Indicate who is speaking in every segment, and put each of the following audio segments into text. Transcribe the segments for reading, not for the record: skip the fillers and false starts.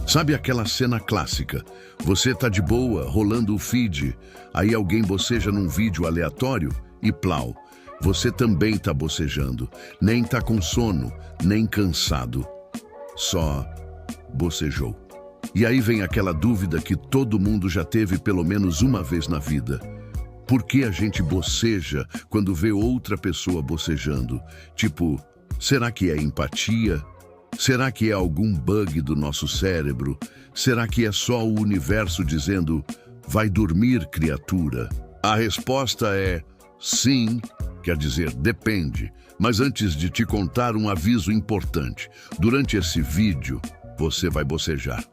Speaker 1: Sabe aquela cena clássica? Você tá de boa, rolando o feed, aí alguém boceja num vídeo aleatório e plau. Você também tá bocejando, nem tá com sono, nem cansado. Só bocejou. E aí vem aquela dúvida que todo mundo já teve pelo menos uma vez na vida. Por que a gente boceja quando vê outra pessoa bocejando? Tipo, será que é empatia? Será que é algum bug do nosso cérebro? Será que é só o universo dizendo, vai dormir, criatura? A resposta é sim, quer dizer, depende. Mas antes de te contar um aviso importante, durante esse vídeo, você vai bocejar.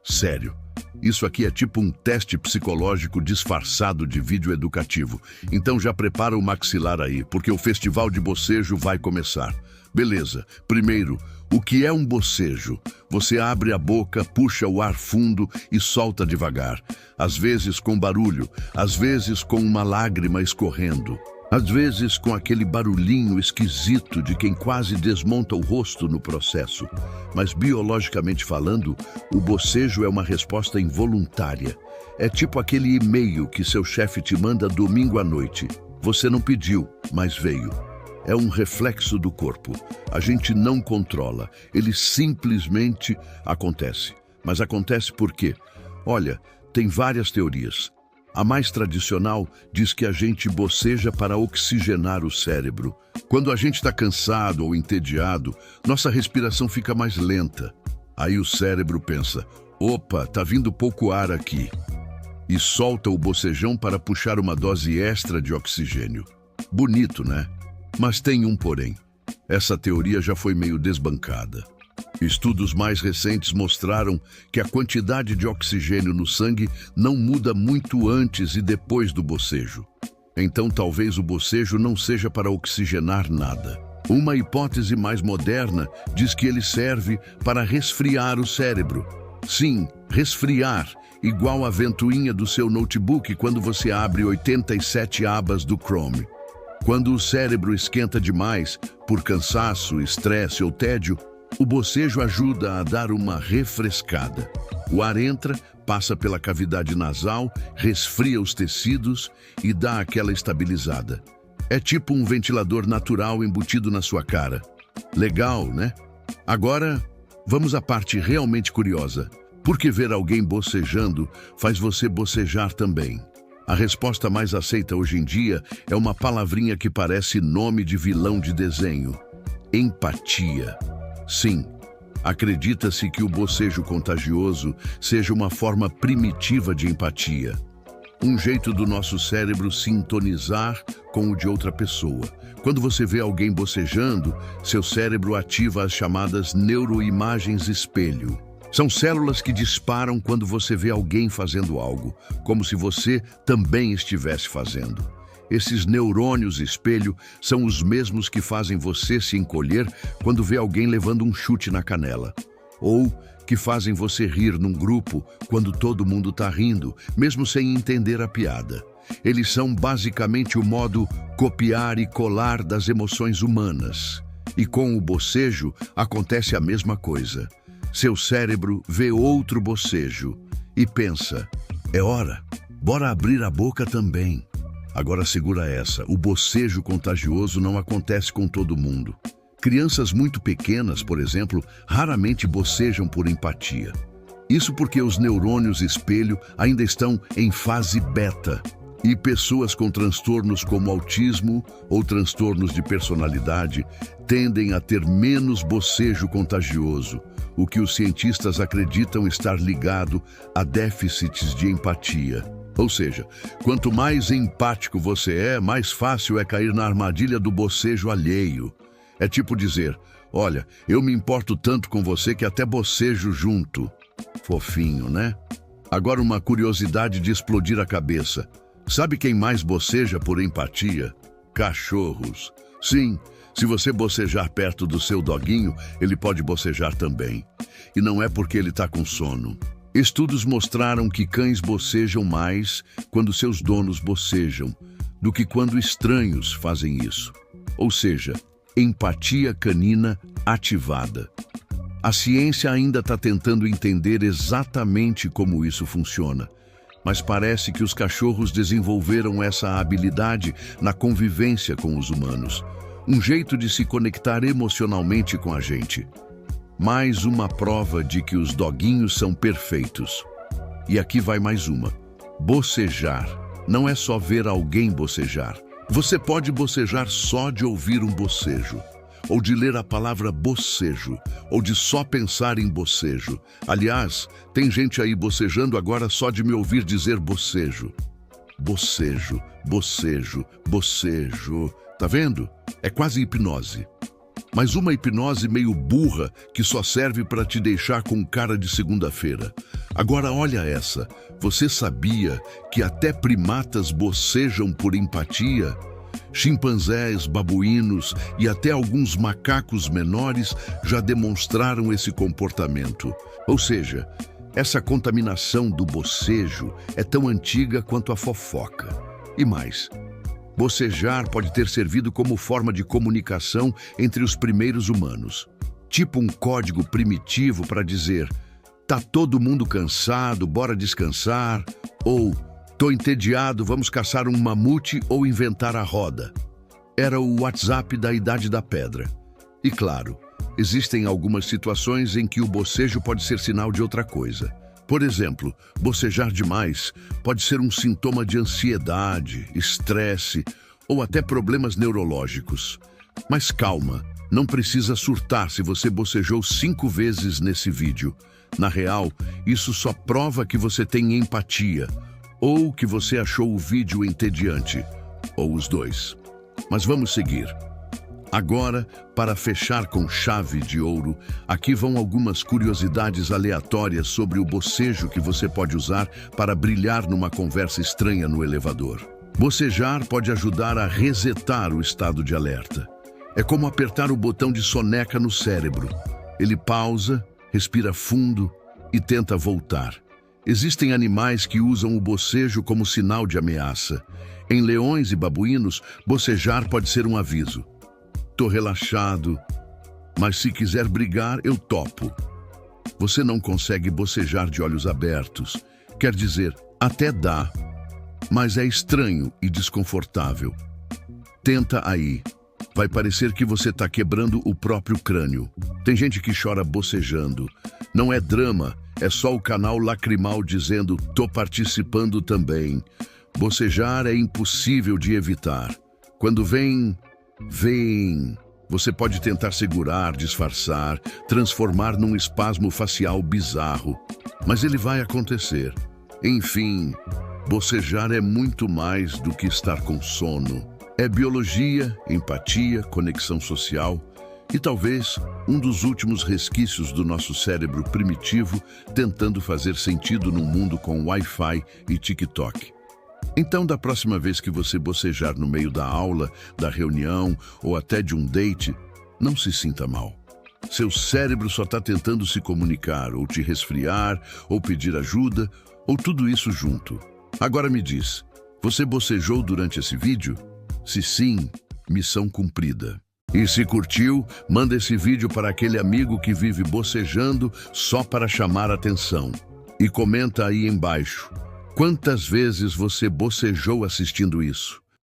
Speaker 1: Sério. Isso aqui é tipo um teste psicológico disfarçado de vídeo educativo. Então já prepara o maxilar aí, porque o festival de bocejo vai começar. Beleza. Primeiro, o que é um bocejo? Você abre a boca, puxa o ar fundo e solta devagar. Às vezes com barulho, às vezes com uma lágrima escorrendo. Às vezes com aquele barulhinho esquisito de quem quase desmonta o rosto no processo. Mas biologicamente falando, o bocejo é uma resposta involuntária. É tipo aquele e-mail que seu chefe te manda domingo à noite. Você não pediu, mas veio. É um reflexo do corpo. A gente não controla. Ele simplesmente acontece. Mas acontece por quê? Olha, tem várias teorias. A mais tradicional diz que a gente boceja para oxigenar o cérebro. Quando a gente está cansado ou entediado, nossa respiração fica mais lenta. Aí o cérebro pensa, opa, tá vindo pouco ar aqui. E solta o bocejão para puxar uma dose extra de oxigênio. Bonito, né? Mas tem um porém. Essa teoria já foi meio desbancada. Estudos mais recentes mostraram que a quantidade de oxigênio no sangue não muda muito antes e depois do bocejo. Então talvez o bocejo não seja para oxigenar nada. Uma hipótese mais moderna diz que ele serve para resfriar o cérebro. Sim, resfriar, igual a ventoinha do seu notebook quando você abre 87 abas do Chrome. Quando o cérebro esquenta demais, por cansaço, estresse ou tédio, o bocejo ajuda a dar uma refrescada. O ar entra, passa pela cavidade nasal, resfria os tecidos e dá aquela estabilizada. É tipo um ventilador natural embutido na sua cara. Legal, né? Agora, vamos à parte realmente curiosa. Por que ver alguém bocejando faz você bocejar também? A resposta mais aceita hoje em dia é uma palavrinha que parece nome de vilão de desenho. Empatia. Sim, acredita-se que o bocejo contagioso seja uma forma primitiva de empatia. Um jeito do nosso cérebro sintonizar com o de outra pessoa. Quando você vê alguém bocejando, seu cérebro ativa as chamadas neuroimagens espelho. São células que disparam quando você vê alguém fazendo algo, como se você também estivesse fazendo. Esses neurônios espelho são os mesmos que fazem você se encolher quando vê alguém levando um chute na canela. Ou que fazem você rir num grupo quando todo mundo está rindo, mesmo sem entender a piada. Eles são basicamente o modo copiar e colar das emoções humanas. E com o bocejo acontece a mesma coisa. Seu cérebro vê outro bocejo e pensa, é hora, bora abrir a boca também. Agora segura essa, o bocejo contagioso não acontece com todo mundo. Crianças muito pequenas, por exemplo, raramente bocejam por empatia. Isso porque os neurônios espelho ainda estão em fase beta. E pessoas com transtornos como autismo ou transtornos de personalidade tendem a ter menos bocejo contagioso, o que os cientistas acreditam estar ligado a déficits de empatia. Ou seja, quanto mais empático você é, mais fácil é cair na armadilha do bocejo alheio. É tipo dizer, olha, eu me importo tanto com você que até bocejo junto. Fofinho, né? Agora uma curiosidade de explodir a cabeça. Sabe quem mais boceja por empatia? Cachorros. Sim, se você bocejar perto do seu doguinho, ele pode bocejar também. E não é porque ele está com sono. Estudos mostraram que cães bocejam mais quando seus donos bocejam do que quando estranhos fazem isso. Ou seja, empatia canina ativada. A ciência ainda está tentando entender exatamente como isso funciona, mas parece que os cachorros desenvolveram essa habilidade na convivência com os humanos, um jeito de se conectar emocionalmente com a gente. Mais uma prova de que os doguinhos são perfeitos. E aqui vai mais uma. Bocejar não é só ver alguém bocejar. Você pode bocejar só de ouvir um bocejo, ou de ler a palavra bocejo, ou de só pensar em bocejo. Aliás, tem gente aí bocejando agora só de me ouvir dizer bocejo. Bocejo, bocejo, bocejo. Tá vendo? É quase hipnose. Mas uma hipnose meio burra que só serve para te deixar com cara de segunda-feira. Agora olha essa. Você sabia que até primatas bocejam por empatia? Chimpanzés, babuínos e até alguns macacos menores já demonstraram esse comportamento. Ou seja, essa contaminação do bocejo é tão antiga quanto a fofoca. E mais, bocejar pode ter servido como forma de comunicação entre os primeiros humanos. Tipo um código primitivo para dizer: tá todo mundo cansado, bora descansar, ou tô entediado, vamos caçar um mamute ou inventar a roda. Era o WhatsApp da Idade da Pedra. E claro, existem algumas situações em que o bocejo pode ser sinal de outra coisa. Por exemplo, bocejar demais pode ser um sintoma de ansiedade, estresse ou até problemas neurológicos. Mas calma, não precisa surtar se você bocejou 5 vezes nesse vídeo. Na real, isso só prova que você tem empatia, ou que você achou o vídeo entediante, ou os dois. Mas vamos seguir. Agora, para fechar com chave de ouro, aqui vão algumas curiosidades aleatórias sobre o bocejo que você pode usar para brilhar numa conversa estranha no elevador. Bocejar pode ajudar a resetar o estado de alerta. É como apertar o botão de soneca no cérebro. Ele pausa, respira fundo e tenta voltar. Existem animais que usam o bocejo como sinal de ameaça. Em leões e babuínos, bocejar pode ser um aviso. Tô relaxado, mas se quiser brigar, eu topo. Você não consegue bocejar de olhos abertos. Quer dizer, até dá, mas é estranho e desconfortável. Tenta aí. Vai parecer que você tá quebrando o próprio crânio. Tem gente que chora bocejando. Não é drama, é só o canal lacrimal dizendo: tô participando também. Bocejar é impossível de evitar. Quando vem. Você pode tentar segurar, disfarçar, transformar num espasmo facial bizarro. Mas ele vai acontecer. Enfim, bocejar é muito mais do que estar com sono. É biologia, empatia, conexão social e talvez um dos últimos resquícios do nosso cérebro primitivo tentando fazer sentido num mundo com Wi-Fi e TikTok. Então, da próxima vez que você bocejar no meio da aula, da reunião ou até de um date, não se sinta mal. Seu cérebro só está tentando se comunicar, ou te resfriar, ou pedir ajuda, ou tudo isso junto. Agora me diz, você bocejou durante esse vídeo? Se sim, missão cumprida. E se curtiu, manda esse vídeo para aquele amigo que vive bocejando só para chamar atenção. E comenta aí embaixo. Quantas vezes você bocejou assistindo isso?